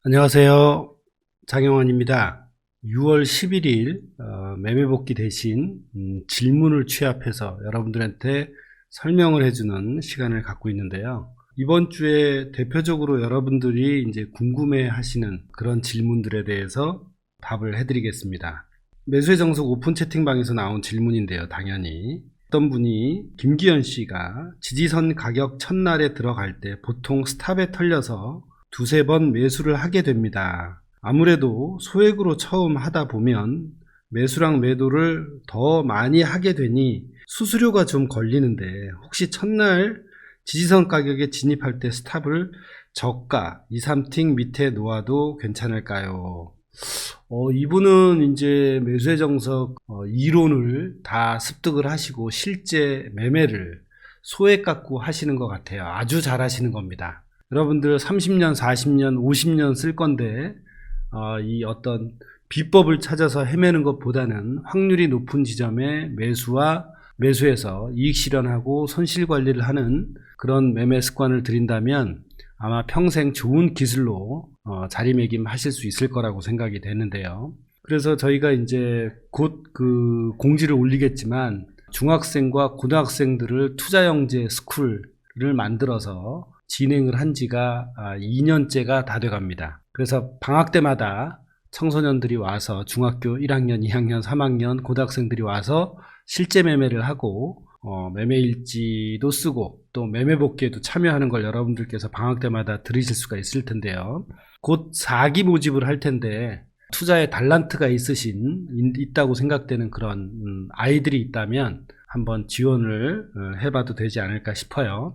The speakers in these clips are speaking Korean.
안녕하세요. 장영환입니다. 6월 11일 매매복귀 대신 질문을 취합해서 여러분들한테 설명을 해주는 시간을 갖고 있는데요. 이번 주에 대표적으로 여러분들이 이제 궁금해 하시는 그런 질문들에 대해서 답을 해드리겠습니다. 매수의 정석 오픈 채팅방에서 나온 질문인데요. 당연히 어떤 분이 김기현 씨가 지지선 가격 첫날에 들어갈 때 보통 스탑에 털려서 두세 번 매수를 하게 됩니다. 아무래도 소액으로 처음 하다 보면 매수랑 매도를 더 많이 하게 되니 수수료가 좀 걸리는데 혹시 첫날 지지선 가격에 진입할 때 스탑을 저가 2, 3틱 밑에 놓아도 괜찮을까요? 이분은 이제 매수의 정석 이론을 다 습득을 하시고 실제 매매를 소액 갖고 하시는 것 같아요. 아주 잘 하시는 겁니다. 여러분들 30년, 40년, 50년 쓸 건데 이 어떤 비법을 찾아서 헤매는 것보다는 확률이 높은 지점에 매수해서 이익 실현하고 손실 관리를 하는 그런 매매 습관을 들인다면 아마 평생 좋은 기술로 자리매김 하실 수 있을 거라고 생각이 되는데요. 그래서 저희가 이제 곧 그 공지를 올리겠지만 중학생과 고등학생들을 투자영재 스쿨을 만들어서 진행을 한 지가 2년째가 다 돼갑니다. 그래서 방학 때마다 청소년들이 와서 중학교 1학년, 2학년, 3학년 고등학생들이 와서 실제 매매를 하고 매매일지도 쓰고 또 매매복귀에도 참여하는 걸 여러분들께서 방학 때마다 들으실 수가 있을 텐데요. 곧 4기 모집을 할 텐데 투자에 달란트가 있다고 생각되는 그런 아이들이 있다면 한번 지원을 해봐도 되지 않을까 싶어요.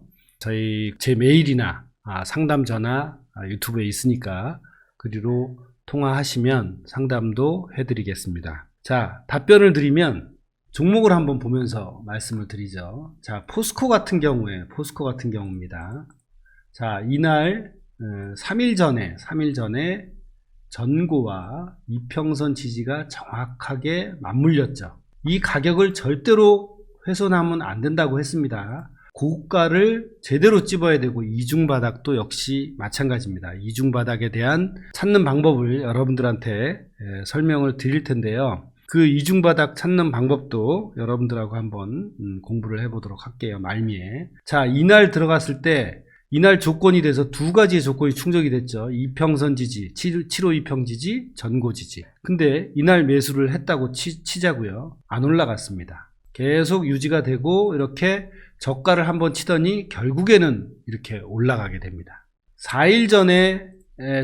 제 메일이나 상담 전화 유튜브에 있으니까 그리로 통화하시면 상담도 해드리겠습니다. 자, 답변을 드리면 종목을 한번 보면서 말씀을 드리죠. 자, 포스코 같은 경우입니다. 자, 이날 3일 전에 전고와 이평선 지지가 정확하게 맞물렸죠. 이 가격을 절대로 훼손하면 안 된다고 했습니다. 고가를 제대로 찝어야 되고 이중바닥도 역시 마찬가지입니다. 이중바닥에 대한 찾는 방법을 여러분들한테 설명을 드릴 텐데요. 그 이중바닥 찾는 방법도 여러분들하고 한번 공부를 해보도록 할게요. 말미에. 자, 이날 들어갔을 때 이날 조건이 돼서 두 가지의 조건이 충족이 됐죠. 이평선 지지, 752평 지지, 전고 지지. 근데 이날 매수를 했다고 치자고요. 안 올라갔습니다. 계속 유지가 되고 이렇게 저가를 한번 치더니 결국에는 이렇게 올라가게 됩니다. 4일 전에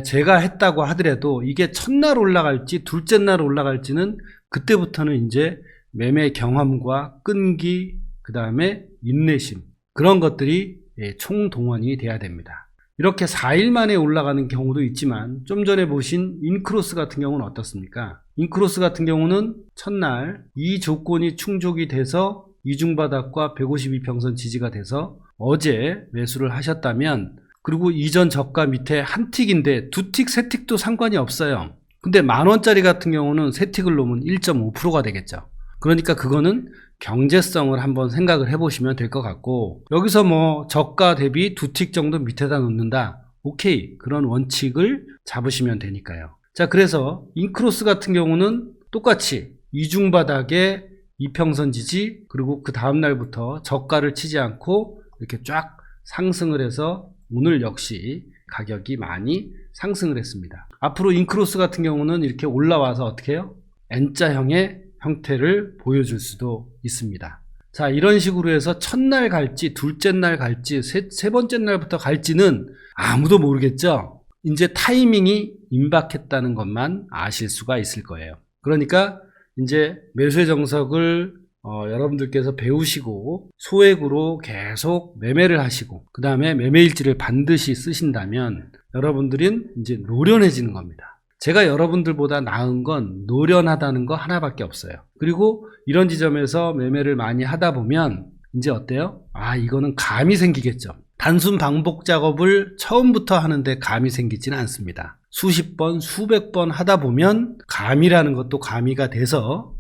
제가 했다고 하더라도 이게 첫날 올라갈지 둘째 날 올라갈지는 그때부터는 이제 매매 경험과 끈기, 그 다음에 인내심, 그런 것들이 총동원이 돼야 됩니다. 이렇게 4일 만에 올라가는 경우도 있지만 좀 전에 보신 인크로스 같은 경우는 어떻습니까? 인크로스 같은 경우는 첫날 이 조건이 충족이 돼서 이중바닥과 152평선 지지가 돼서 어제 매수를 하셨다면, 그리고 이전 저가 밑에 한 틱인데 두 틱, 세 틱도 상관이 없어요. 근데 만원짜리 같은 경우는 세 틱을 놓으면 1.5%가 되겠죠. 그러니까 그거는 경제성을 한번 생각을 해보시면 될 것 같고, 여기서 뭐 저가 대비 두 틱 정도 밑에다 놓는다. 오케이. 그런 원칙을 잡으시면 되니까요. 자, 그래서 인크로스 같은 경우는 똑같이 이중바닥에 이평선 지지, 그리고 그 다음날부터 저가를 치지 않고 이렇게 쫙 상승을 해서 오늘 역시 가격이 많이 상승을 했습니다. 앞으로 인크로스 같은 경우는 이렇게 올라와서 어떻게 해요? N자형의 형태를 보여줄 수도 있습니다. 자, 이런 식으로 해서 첫날 갈지 둘째 날 갈지 세 번째 날부터 갈지는 아무도 모르겠죠. 이제 타이밍이 임박했다는 것만 아실 수가 있을 거예요. 그러니까 이제 매수의 정석을 여러분들께서 배우시고 소액으로 계속 매매를 하시고 그 다음에 매매일지를 반드시 쓰신다면 여러분들은 이제 노련해지는 겁니다. 제가 여러분들보다 나은 건 노련하다는 거 하나밖에 없어요. 그리고 이런 지점에서 매매를 많이 하다 보면 이제 어때요? 이거는 감이 생기겠죠. 단순 반복 작업을 처음부터 하는데 감이 생기지는 않습니다. 수십 번, 수백 번 하다 보면 감이라는 것도 가미가 돼서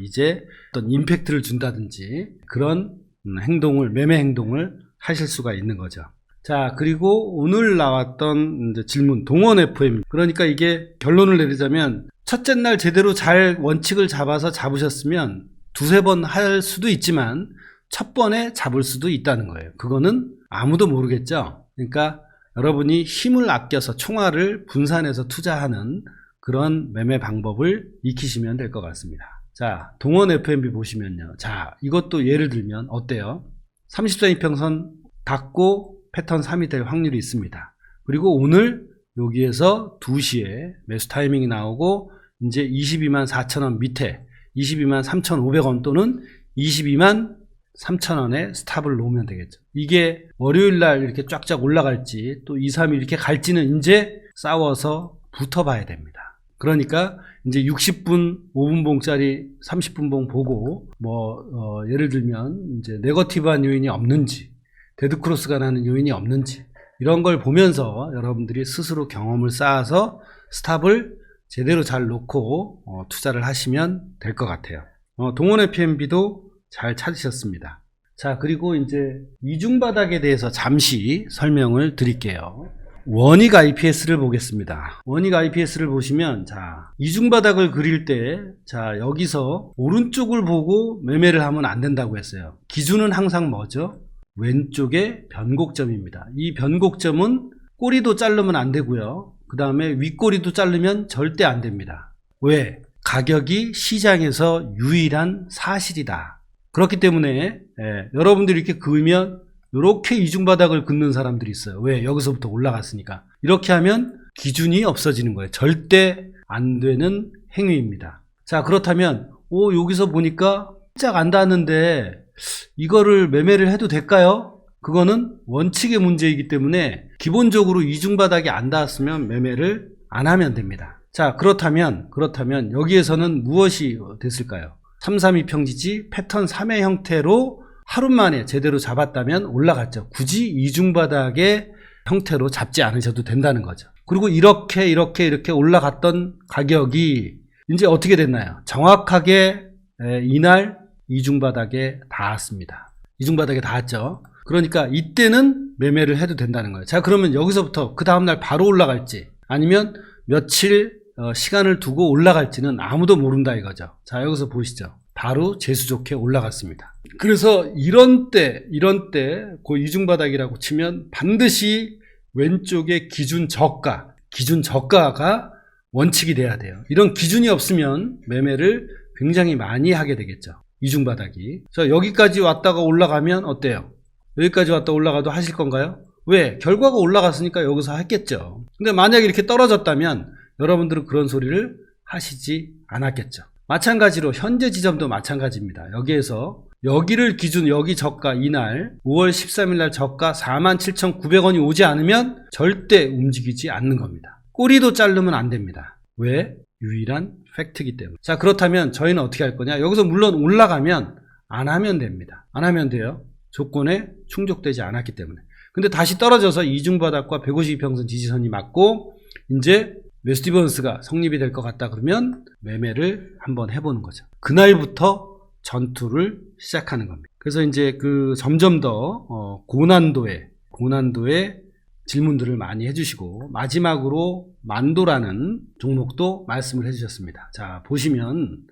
이제 어떤 임팩트를 준다든지 그런 매매 행동을 하실 수가 있는 거죠. 자, 그리고 오늘 나왔던 이제 질문, 동원 FM. 그러니까 이게 결론을 내리자면, 첫째 날 제대로 잘 원칙을 잡아서 잡으셨으면 두세 번 할 수도 있지만, 첫 번에 잡을 수도 있다는 거예요. 그거는 아무도 모르겠죠. 그러니까 여러분이 힘을 아껴서 총알을 분산해서 투자하는 그런 매매 방법을 익히시면 될 것 같습니다. 자, 동원 FMB 보시면요. 자, 이것도 예를 들면 어때요? 30선 이평선 닫고 패턴 3이 될 확률이 있습니다. 그리고 오늘 여기에서 2시에 매수 타이밍이 나오고 이제 22만 4천원 밑에 22만 3,500원 또는 22만 3,000원에 스탑을 놓으면 되겠죠. 이게 월요일날 이렇게 쫙쫙 올라갈지 또 2, 3일 이렇게 갈지는 이제 싸워서 붙어봐야 됩니다. 그러니까 이제 60분, 5분 봉짜리 30분 봉 보고 예를 들면 이제 네거티브한 요인이 없는지, 데드크로스가 나는 요인이 없는지 이런 걸 보면서 여러분들이 스스로 경험을 쌓아서 스탑을 제대로 잘 놓고 투자를 하시면 될 것 같아요. 동원 FMB도 잘 찾으셨습니다. 자, 그리고 이제 이중바닥에 대해서 잠시 설명을 드릴게요. 원익 IPS를 보겠습니다. 원익 IPS를 보시면, 자, 이중바닥을 그릴 때, 자, 여기서 오른쪽을 보고 매매를 하면 안 된다고 했어요. 기준은 항상 뭐죠? 왼쪽에 변곡점입니다. 이 변곡점은 꼬리도 자르면 안 되고요. 그 다음에 윗꼬리도 자르면 절대 안 됩니다. 왜? 가격이 시장에서 유일한 사실이다. 그렇기 때문에 여러분들이 이렇게 그으면 이렇게 이중바닥을 긋는 사람들이 있어요. 왜? 여기서부터 올라갔으니까. 이렇게 하면 기준이 없어지는 거예요. 절대 안 되는 행위입니다. 자, 그렇다면 여기서 보니까 살짝 안 닿았는데 이거를 매매를 해도 될까요? 그거는 원칙의 문제이기 때문에 기본적으로 이중바닥이 안 닿았으면 매매를 안 하면 됩니다. 자, 그렇다면 여기에서는 무엇이 됐을까요? 332 평지지 패턴 3의 형태로 하루 만에 제대로 잡았다면 올라갔죠. 굳이 이중바닥의 형태로 잡지 않으셔도 된다는 거죠. 그리고 이렇게 올라갔던 가격이 이제 어떻게 됐나요? 정확하게 이날 이중바닥에 닿았습니다. 이중바닥에 닿았죠. 그러니까 이때는 매매를 해도 된다는 거예요. 자, 그러면 여기서부터 그 다음날 바로 올라갈지 아니면 며칠 시간을 두고 올라갈지는 아무도 모른다 이거죠. 자, 여기서 보시죠. 바로 재수 좋게 올라갔습니다. 그래서 이런 때 그 이중바닥이라고 치면 반드시 왼쪽에 기준 저가가 원칙이 돼야 돼요. 이런 기준이 없으면 매매를 굉장히 많이 하게 되겠죠. 이중바닥이. 자, 여기까지 왔다가 올라가면 어때요? 여기까지 왔다 올라가도 하실 건가요? 왜? 결과가 올라갔으니까 여기서 했겠죠. 근데 만약에 이렇게 떨어졌다면 여러분들은 그런 소리를 하시지 않았겠죠. 마찬가지로 현재 지점도 마찬가지입니다. 여기에서 여기를 기준 여기 저가 이날 5월 13일 날 저가 47,900원이 오지 않으면 절대 움직이지 않는 겁니다. 꼬리도 자르면 안 됩니다. 왜? 유일한 팩트이기 때문에. 자, 그렇다면 저희는 어떻게 할 거냐? 여기서 물론 올라가면 안 하면 됩니다. 안 하면 돼요. 조건에 충족되지 않았기 때문에. 근데 다시 떨어져서 이중바닥과 152평선 지지선이 맞고 이제 웨스티번스가 성립이 될 것 같다 그러면 매매를 한번 해보는 거죠. 그날부터 전투를 시작하는 겁니다. 그래서 이제 점점 더 고난도의 질문들을 많이 해주시고 마지막으로 만도라는 종목도 말씀을 해주셨습니다. 자, 보시면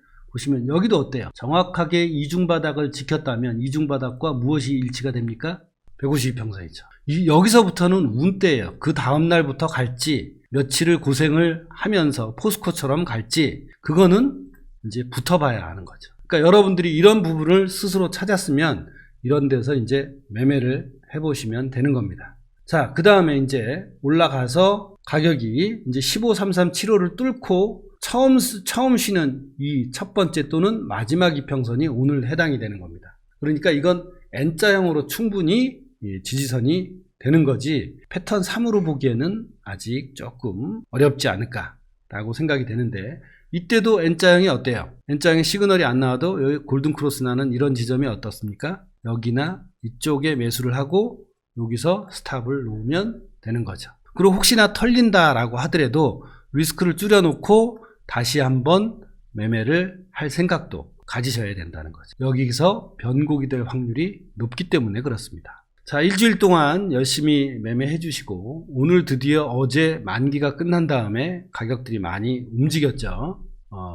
여기도 어때요? 정확하게 이중바닥을 지켰다면 이중바닥과 무엇이 일치가 됩니까? 152평선이죠. 여기서부터는 운대예요. 그 다음날부터 갈지 며칠을 고생을 하면서 포스코처럼 갈지 그거는 이제 붙어봐야 하는 거죠. 그러니까 여러분들이 이런 부분을 스스로 찾았으면 이런 데서 이제 매매를 해보시면 되는 겁니다. 자, 그 다음에 이제 올라가서 가격이 이제 15.3375를 뚫고 처음 쉬는 이 첫 번째 또는 마지막 이평선이 오늘 해당이 되는 겁니다. 그러니까 이건 N자형으로 충분히 지지선이 되는 거지 패턴 3으로 보기에는 아직 조금 어렵지 않을까라고 생각이 되는데 이때도 N자형이 어때요? N자형의 시그널이 안 나와도 여기 골든크로스 나는 이런 지점이 어떻습니까? 여기나 이쪽에 매수를 하고 여기서 스탑을 놓으면 되는 거죠. 그리고 혹시나 털린다라고 하더라도 리스크를 줄여놓고 다시 한번 매매를 할 생각도 가지셔야 된다는 거죠. 여기서 변곡이 될 확률이 높기 때문에 그렇습니다. 자, 일주일 동안 열심히 매매해 주시고 오늘 드디어 어제 만기가 끝난 다음에 가격들이 많이 움직였죠.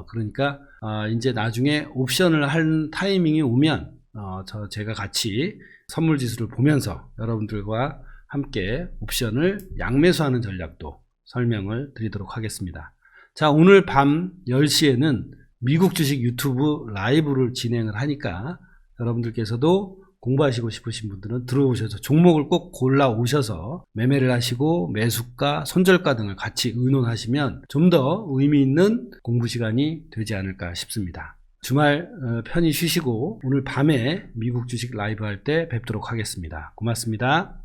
그러니까 이제 나중에 옵션을 할 타이밍이 오면 제가 같이 선물 지수를 보면서 여러분들과 함께 옵션을 양매수하는 전략도 설명을 드리도록 하겠습니다. 자, 오늘 밤 10시에는 미국 주식 유튜브 라이브를 진행을 하니까 여러분들께서도 공부하시고 싶으신 분들은 들어오셔서 종목을 꼭 골라 오셔서 매매를 하시고 매수가, 손절가 등을 같이 의논하시면 좀 더 의미 있는 공부 시간이 되지 않을까 싶습니다. 주말 편히 쉬시고 오늘 밤에 미국 주식 라이브 할 때 뵙도록 하겠습니다. 고맙습니다.